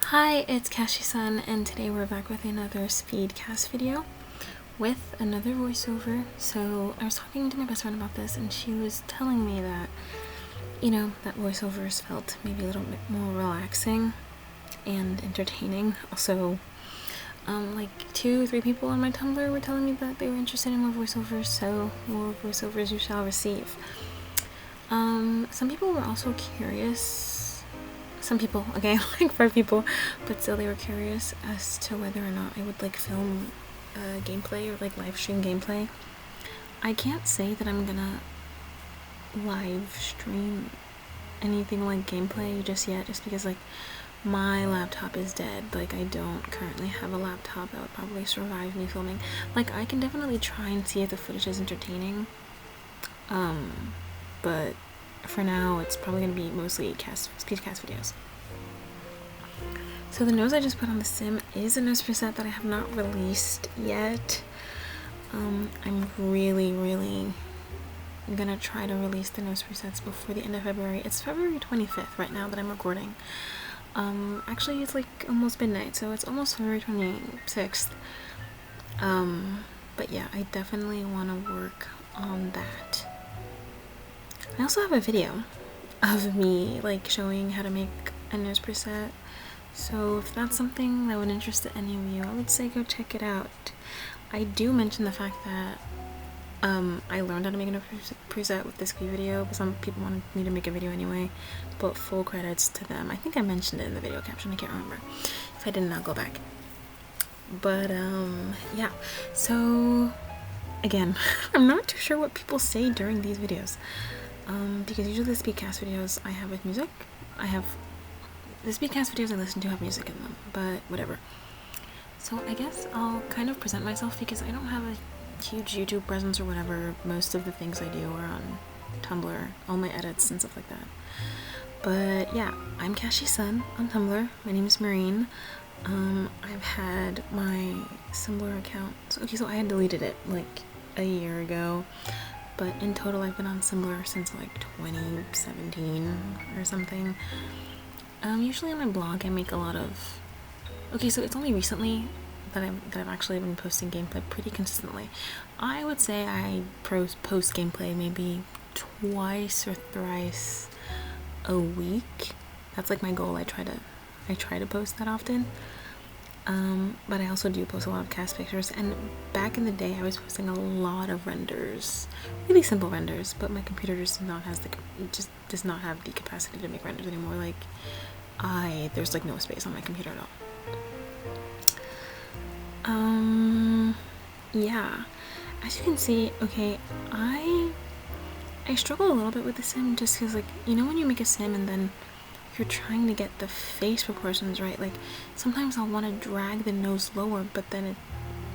Hi, it's Kashi-san, and today we're back with another Speed Cas video with another voiceover. So I was talking to my best friend about this, and she was telling me that, that voiceovers felt maybe a little bit more relaxing and entertaining. Also, like 2-3 people on my Tumblr were telling me that they were interested in more voiceovers, so more voiceovers you shall receive. Some people were also curious. Some people, okay, like 5 people, but still they were curious as to whether or not I would like film gameplay or like live stream gameplay. I can't say that I'm gonna live stream anything like gameplay just yet, just because like my laptop is dead. Like I don't currently have a laptop that would probably survive me filming. Like I can definitely try and see if the footage is entertaining, but for now it's probably going to be mostly Speed Cas videos. So the nose I just put on the sim is a nose preset that I have not released yet. I'm really gonna try to release the nose presets before the end of February. It's February 25th right now that I'm recording. Actually it's like almost midnight, so it's almost February 26th. But yeah, I definitely want to work on that. I also have a video of me like showing how to make a nose preset, so if that's something that would interest any of you, I would say go check it out. I do mention the fact that I learned how to make a nose preset with this video, but some people wanted me to make a video anyway, but full credits to them. I think I mentioned it in the video caption, I can't remember. If I didn't, I'll go back. But yeah, so again, I'm not too sure what people say during these videos. Because usually the Speed Cas videos I have with music, the Speed Cas videos I listen to have music in them, but whatever. So I guess I'll kind of present myself because I don't have a huge YouTube presence or whatever. Most of the things I do are on Tumblr, all my edits and stuff like that. But yeah, I'm Kashi-san on Tumblr. My name is Marine. I've had my Tumblr account, so I had deleted it like a year ago. But in total, I've been on Tumblr since like 2017 or something. Usually on my blog, I make a lot of... Okay, so it's only recently that I've actually been posting gameplay pretty consistently. I would say I post gameplay maybe twice or thrice a week. That's like my goal. I try to post that often. But I also do post a lot of cast pictures, and back in the day I was posting a lot of renders, really simple renders, but my computer just does not have the capacity to make renders anymore. Like there's like no space on my computer at all. Yeah, as you can see, okay, I struggle a little bit with the sim just because, like, when you make a sim and then you're trying to get the face proportions right, like sometimes I'll want to drag the nose lower, but then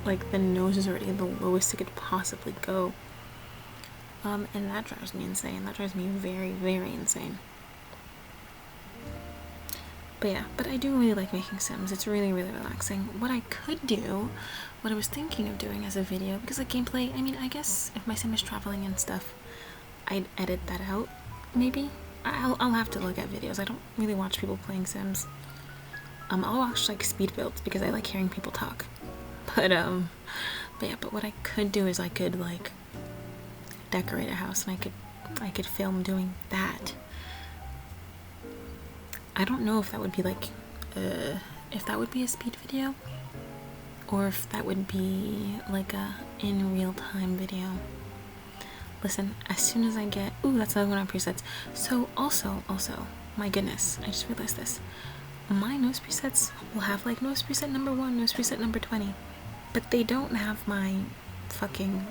the nose is already the lowest it could possibly go, and that drives me insane. That drives me very insane. But yeah, but I do really like making sims. It's really relaxing. What I could do, what I was thinking of doing as a video, because like gameplay, I mean, I guess if my sim is traveling and stuff, I'd edit that out, maybe. I'll have to look at videos. I don't really watch people playing Sims. I'll watch like speed builds because I like hearing people talk. But yeah, but what I could do is I could like decorate a house, and I could film doing that. I don't know if that would be like if that would be a speed video, or if that would be like a in real time video. Listen, as soon as I get... Ooh, that's another one on presets. So, also, my goodness, I just realized this. My nose presets will have, like, nose preset number 1, nose preset number 20. But they don't have my fucking,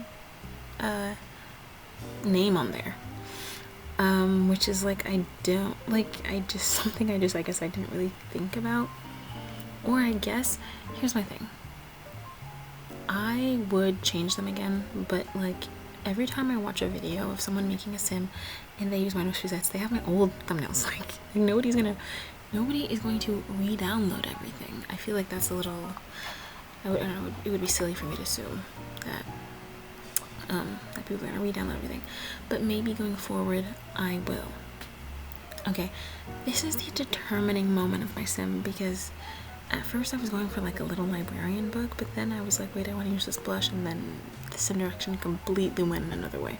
name on there. Which is, like, I guess I didn't really think about. Or I guess, here's my thing. I would change them again, but, like... Every time I watch a video of someone making a sim and they use my nose presets, they have my old thumbnails. Like nobody is going to re-download everything. I feel like that's a little... I don't know, it would be silly for me to assume that that people are going to re-download everything. But maybe going forward, I will. Okay, this is the determining moment of my sim, because at first I was going for like a little librarian book, but then I was like, wait, I want to use this blush, and then the sim direction completely went in another way.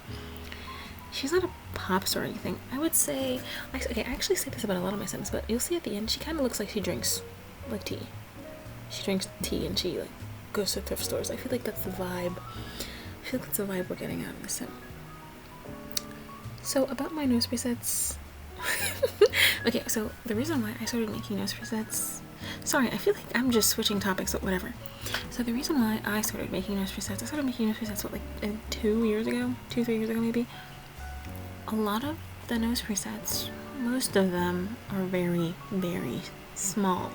She's not a pop star or anything. I would say, okay, I actually say this about a lot of my sims, but you'll see at the end, she kind of looks like she drinks like tea. She drinks tea and she like goes to thrift stores. I feel like that's the vibe. I feel like that's the vibe we're getting out of the sim. So about my nose presets. Okay, so the reason why I started making nose presets. Sorry, I feel like I'm just switching topics, but whatever. So the reason why I started making nose presets, I started making nose presets, what, like 2 years ago? 2-3 years ago, maybe? A lot of the nose presets, most of them are very, very small.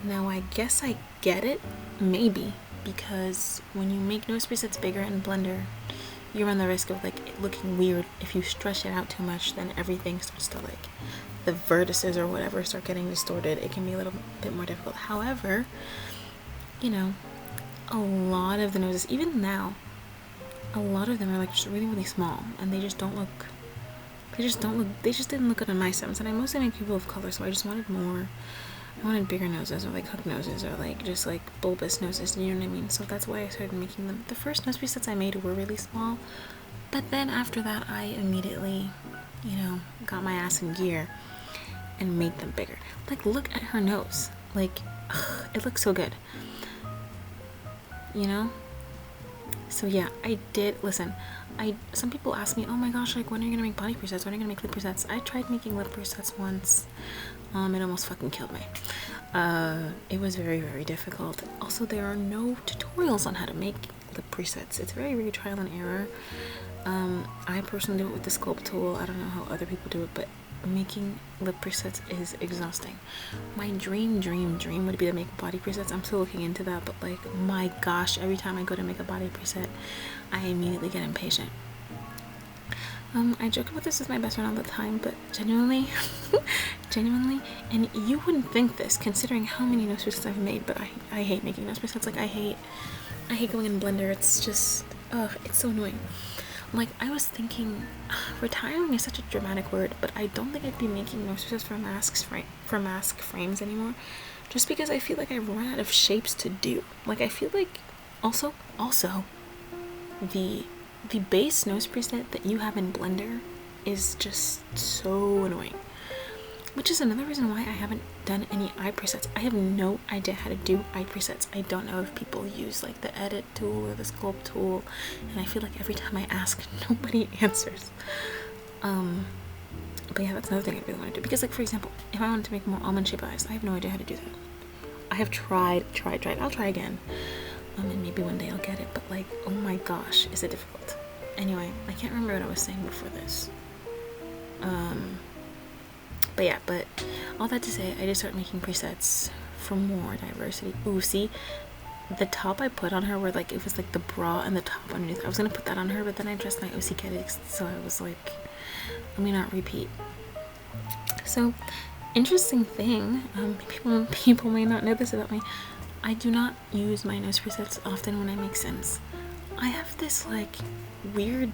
Now, I guess I get it, maybe, because when you make nose presets bigger in Blender, you run the risk of like it looking weird. If you stretch it out too much, then everything starts to like, the vertices or whatever start getting distorted. It can be a little bit more difficult. However, you know, a lot of the noses, even now, a lot of them are like just really, really small, and they just don't look, they just didn't look good on my sims. And I mostly make people of color, so I just wanted more. I wanted bigger noses, or like hook noses, or like just like bulbous noses, you know what I mean? So that's why I started making them. The first nose presets I made were really small, but then after that I immediately, you know, got my ass in gear and made them bigger. Like, look at her nose. Like, ugh, it looks so good, you know? So yeah, I did, listen, some people ask me, oh my gosh, like, when are you gonna make body presets? When are you gonna make lip presets? I tried making lip presets once. It almost fucking killed me. It was very, very difficult. Also, there are no tutorials on how to make lip presets. It's very, very trial and error. I personally do it with the sculpt tool. I don't know how other people do it, but making lip presets is exhausting. My dream would be to make body presets. I'm still looking into that, but like, my gosh, every time I go to make a body preset, I immediately get impatient. I joke about this with my best friend all the time, but genuinely, and you wouldn't think this considering how many nose presets I've made, but I hate making nose presets. Like, I hate going in Blender. It's just, it's so annoying. Like, I was thinking, retiring is such a dramatic word, but I don't think I'd be making nose presets for mask frames anymore, just because I feel like I've run out of shapes to do. Like, I feel like, also, the base nose preset that you have in Blender is just so annoying. Which is another reason why I haven't done any eye presets. I have no idea how to do eye presets. I don't know if people use like the edit tool or the sculpt tool, and I feel like every time I ask, nobody answers. But yeah, that's another thing I really want to do. Because like, for example, if I wanted to make more almond shaped eyes, I have no idea how to do that. I have tried. I'll try again. And maybe one day I'll get it, but like, oh my gosh, is it difficult. Anyway, I can't remember what I was saying before this. But yeah, but all that to say, I just started making presets for more diversity. Ooh, see, the top I put on her were like, it was like the bra and the top underneath. I was gonna put that on her, but then I dressed my OC kiddies, so I was like, let me not repeat. So, interesting thing, people may not know this about me, I do not use my nose presets often when I make sims. I have this like weird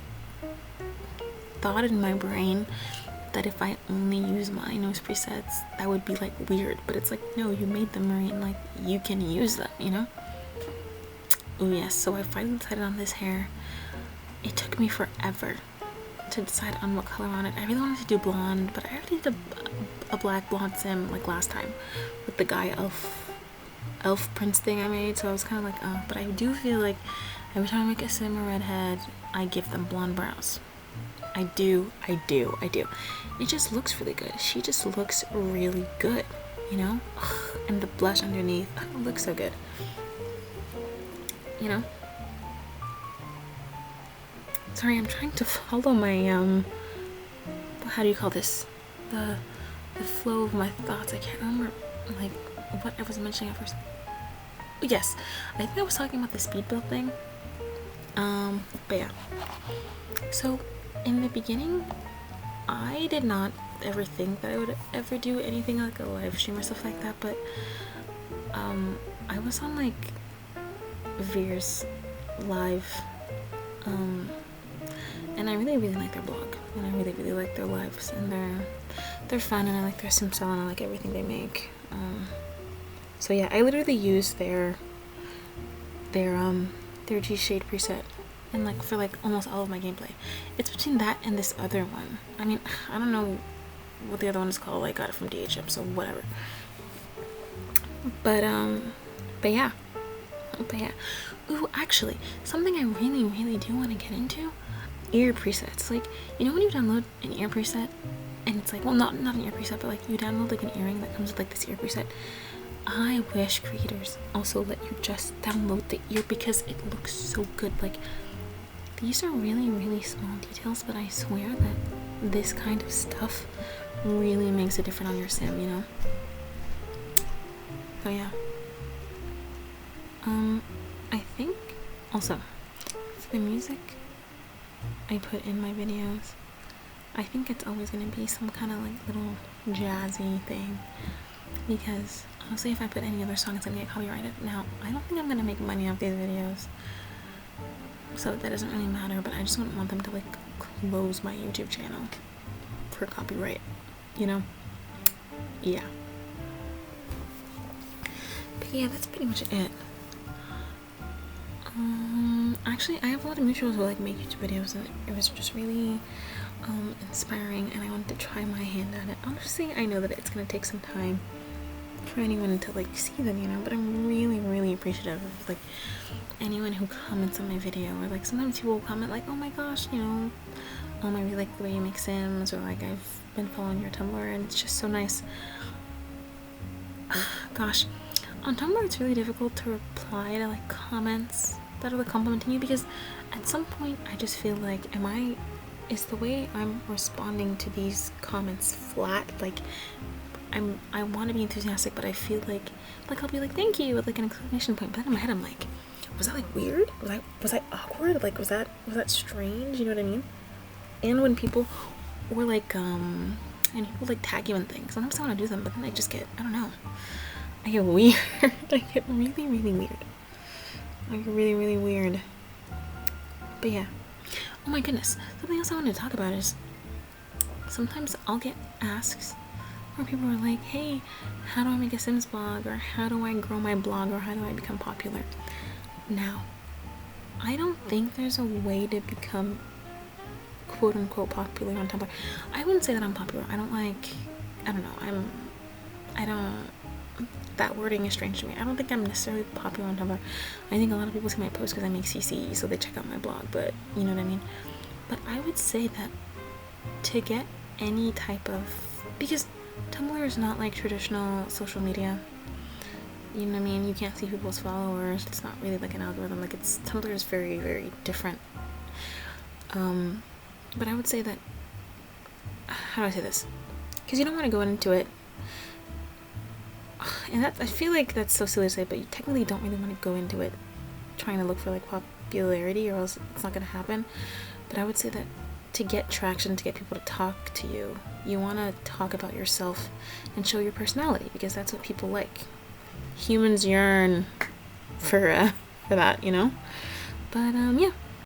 thought in my brain that if I only use my nose presets, that would be like weird, but it's like, no, you made them, Marine, like, you can use them, you know? Oh yes, so I finally decided on this hair. It took me forever to decide on what color on it. I really wanted to do blonde, but I already did a black blonde sim like last time with the guy elf prince thing I made, so I was kind of like, oh, but I do feel like every time I make a sim a redhead, I give them blonde brows. I do. It just looks really good. She just looks really good, you know? Ugh, and the blush underneath, it looks so good, you know? Sorry, I'm trying to follow my, how do you call this? The flow of my thoughts. I can't remember, like, what I was mentioning at first. Yes, I think I was talking about the speed build thing. But yeah. So, in the beginning, I did not ever think that I would ever do anything like a live stream or stuff like that, but I was on like Veer's live, and I really like their blog, and I really like their lives, and they're fun, and I like their sim style, and I like everything they make. So yeah, I literally use their G Shade preset, and like for like almost all of my gameplay. It's between that and this other one. I mean, I don't know what the other one is called. I got it from DHM, so whatever. But yeah. Ooh, actually, something I really do want to get into, ear presets. Like, you know when you download an ear preset, and it's like, well, not an ear preset, but like you download like an earring that comes with like this ear preset. I wish creators also let you just download the ear, because it looks so good. Like, these are really small details, but I swear that this kind of stuff really makes a difference on your sim, you know? So yeah. I think also for the music I put in my videos, I think it's always gonna be some kind of like little jazzy thing, because honestly, if I put any other song, it's gonna get copyrighted. Now, I don't think I'm gonna make money off these videos, so that doesn't really matter, but I just wouldn't want them to like close my YouTube channel for copyright, you know? Yeah. But yeah, that's pretty much it. Actually, I have a lot of mutuals who like make YouTube videos, and it was just really inspiring, and I wanted to try my hand at it. Honestly, I know that it's gonna take some time for anyone to like see them, you know, but I'm really appreciative of like anyone who comments on my video, or like sometimes people will comment like, oh my gosh, you know, I really like the way you make sims, or like I've been following your Tumblr, and it's just so nice. Gosh, on Tumblr it's really difficult to reply to like comments that are like complimenting you, because at some point I just feel like, is the way I'm responding to these comments flat? Like, I want to be enthusiastic, but I feel like I'll be like, thank you, with like an exclamation point, but then in my head I'm like, was that like weird? Was I awkward? Like, was that strange? You know what I mean? And when people, or like and people like tag you in things, sometimes I want to do them, but then I just get, I don't know, I get weird. I get really weird. Like really weird. But yeah. Oh my goodness. Something else I wanted to talk about is, sometimes I'll get asks where people are like, hey, how do I make a Sims blog? Or how do I grow my blog? Or how do I become popular? Now, I don't think there's a way to become quote unquote popular on Tumblr. I wouldn't say that I'm popular. That wording is strange to me. I don't think I'm necessarily popular on Tumblr. I think a lot of people see my posts because I make CC, so they check out my blog, but you know what I mean? But I would say that to get any type of, because Tumblr is not like traditional social media, you know what I mean? You can't see people's followers. It's not really like an algorithm. Like, Tumblr is very different. But I would say that, how do I say this? Because you don't want to go into it, and I feel like that's so silly to say, but you technically don't really want to go into it trying to look for like popularity, or else it's not going to happen. But I would say that to get traction, to get people to talk to you, you want to talk about yourself and show your personality, because that's what people like. Humans yearn for that, you know? But yeah.